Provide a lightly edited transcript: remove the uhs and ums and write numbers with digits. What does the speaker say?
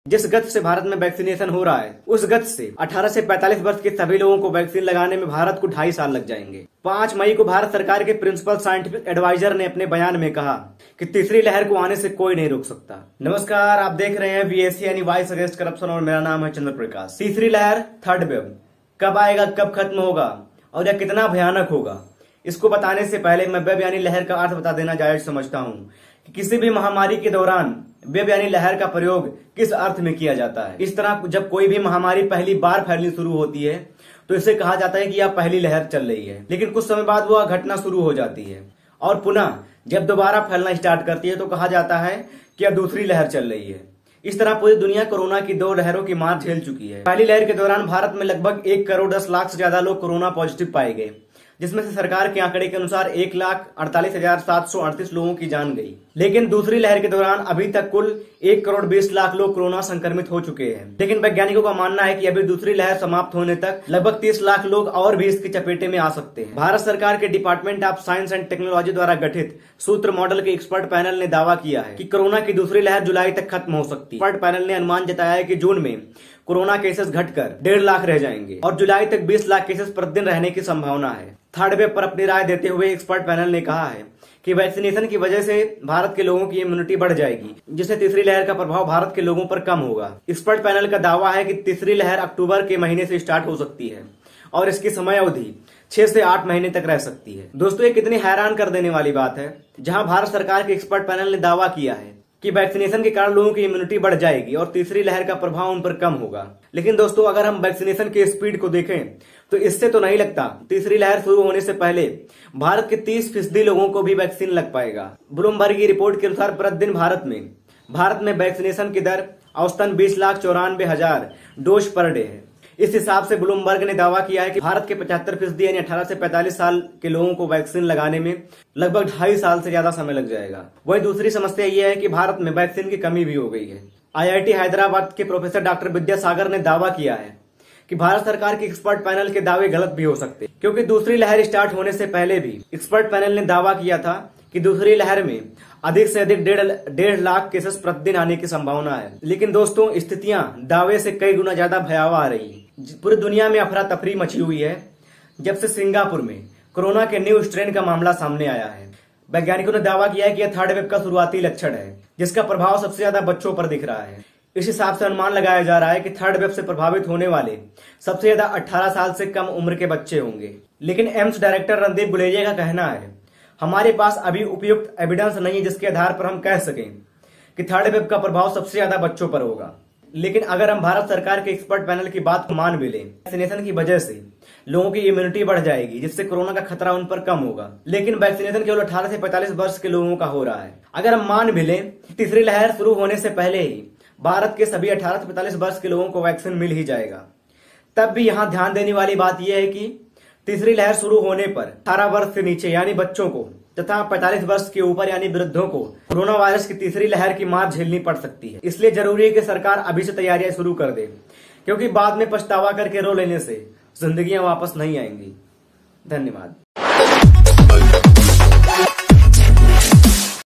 जिस गति से भारत में वैक्सीनेशन हो रहा है उस गति से 18 से 45 वर्ष के सभी लोगों को वैक्सीन लगाने में भारत को 2.5 साल लग जाएंगे। 5 मई को भारत सरकार के प्रिंसिपल साइंटिफिक एडवाइजर ने अपने बयान में कहा कि तीसरी लहर को आने से कोई नहीं रोक सकता। नमस्कार, आप देख रहे हैं VAC यानी वॉइस अगेंस्ट करप्शन और मेरा नाम है चंद्र प्रकाश। तीसरी लहर, थर्ड वेव कब आएगा, कब खत्म होगा और यह कितना भयानक होगा, इसको बताने से पहले मैं वेव यानी लहर का अर्थ बता देना जायज समझता हूँ कि किसी भी महामारी के दौरान वेव यानी लहर का प्रयोग किस अर्थ में किया जाता है। इस तरह जब कोई भी महामारी पहली बार फैलनी शुरू होती है तो इसे कहा जाता है कि यह पहली लहर चल रही है, लेकिन कुछ समय बाद वह घटना शुरू हो जाती है और पुनः जब दोबारा फैलना स्टार्ट करती है तो कहा जाता है कि अब दूसरी लहर चल रही है। इस तरह पूरी दुनिया कोरोना की 2 लहरों की मार झेल चुकी है। पहली लहर के दौरान भारत में लगभग 1 करोड़ 10 लाख से ज्यादा लोग कोरोना पॉजिटिव पाए गए, जिसमें से सरकार के आंकड़े के अनुसार 1,48,738 लोगों की जान गई। लेकिन दूसरी लहर के दौरान अभी तक कुल 1 करोड़ 20 लाख लोग कोरोना संक्रमित हो चुके हैं। लेकिन वैज्ञानिकों का मानना है कि अभी दूसरी लहर समाप्त होने तक लगभग 30 लाख लोग और भी इसकी चपेटे में आ सकते हैं। भारत सरकार के department of science and technology द्वारा गठित सूत्र मॉडल के एक्सपर्ट पैनल ने दावा किया है कि कोरोना की दूसरी लहर जुलाई तक खत्म हो सकती है। एक्सपर्ट पैनल ने अनुमान जताया है कि जून में कोरोना केसेस घटकर 1.5 लाख रह जाएंगे और जुलाई तक 20 लाख केसेस प्रतिदिन रहने की संभावना है। थर्ड वेव पर अपनी राय देते हुए एक्सपर्ट पैनल ने कहा है कि वैक्सीनेशन की वजह से भारत के लोगों की इम्यूनिटी बढ़ जाएगी, जिससे तीसरी लहर का प्रभाव भारत के लोगों पर कम होगा। एक्सपर्ट पैनल का दावा है कि तीसरी लहर अक्टूबर के महीने से स्टार्ट हो सकती है और इसकी समय अवधि 6 से 8 महीने तक रह सकती है। दोस्तों, ये कितनी हैरान कर देने वाली बात है, जहां भारत सरकार के एक्सपर्ट पैनल ने दावा किया है कि वैक्सीनेशन के कारण लोगों की इम्यूनिटी बढ़ जाएगी और तीसरी लहर का प्रभाव उन पर कम होगा। लेकिन दोस्तों, अगर हम वैक्सीनेशन की स्पीड को देखें तो इससे तो नहीं लगता तीसरी लहर शुरू होने से पहले भारत के 30% लोगों को भी वैक्सीन लग पाएगा। ब्लूमबर्ग की रिपोर्ट के अनुसार प्रतिदिन भारत में वैक्सीनेशन की दर औसतन 20,94,000 डोज पर डे है। इस हिसाब से ब्लूमबर्ग ने दावा किया है कि भारत के 75% यानी 18 से 45 साल के लोगों को वैक्सीन लगाने में लगभग 2.5 साल से ज्यादा समय लग जाएगा। वही दूसरी समस्या यह है कि भारत में वैक्सीन की कमी भी हो गई है। IIT हैदराबाद के प्रोफेसर डॉक्टर विद्यासागर ने दावा किया है कि भारत सरकार के एक्सपर्ट पैनल के दावे गलत भी हो सकते हैं, क्योंकि दूसरी लहर स्टार्ट होने से पहले भी एक्सपर्ट पैनल ने दावा किया था कि दूसरी लहर में अधिक से अधिक 1.5 लाख केसेस प्रतिदिन आने की संभावना है। लेकिन दोस्तों, स्थितियां दावे से कई गुना ज्यादा भयावह आ रही है। पूरी दुनिया में अफरा तफरी मची हुई है जब से सिंगापुर में कोरोना के न्यू स्ट्रेन का मामला सामने आया है। वैज्ञानिकों ने दावा किया है कि यह थर्ड वेव का शुरुआती लक्षण है, जिसका प्रभाव सबसे ज्यादा बच्चों पर दिख रहा है। इस हिसाब से अनुमान लगाया जा रहा है कि थर्ड वेव से प्रभावित होने वाले सबसे ज्यादा 18 साल से कम उम्र के बच्चे होंगे। लेकिन एम्स डायरेक्टर रणदीप गुलेरिया का कहना है, हमारे पास अभी उपयुक्त एविडेंस नहीं है जिसके आधार पर हम कह सकें कि थर्ड वेव का प्रभाव सबसे ज्यादा बच्चों पर होगा। लेकिन अगर हम भारत सरकार के एक्सपर्ट पैनल की बात को मान भी लें, वैक्सीनेशन की वजह से लोगों की इम्यूनिटी बढ़ जाएगी, जिससे कोरोना का खतरा उन पर कम होगा। लेकिन वैक्सीनेशन केवल 18 से 45 वर्ष के लोगों का हो रहा है। अगर हम मान भी लें तीसरी लहर शुरू होने से पहले ही भारत के सभी 18 से 45 वर्ष के लोगों को वैक्सीन मिल ही जाएगा, तब भी यहाँ ध्यान देने वाली बात यह है कि तीसरी लहर शुरू होने पर 18 वर्ष से नीचे यानी बच्चों को तथा 45 वर्ष के ऊपर यानी वृद्धों को कोरोना वायरस की तीसरी लहर की मार झेलनी पड़ सकती है। इसलिए जरूरी है कि सरकार अभी से तैयारियां शुरू कर दे, क्योंकि बाद में पछतावा करके रो लेने से जिंदगियां वापस नहीं आएंगी। धन्यवाद।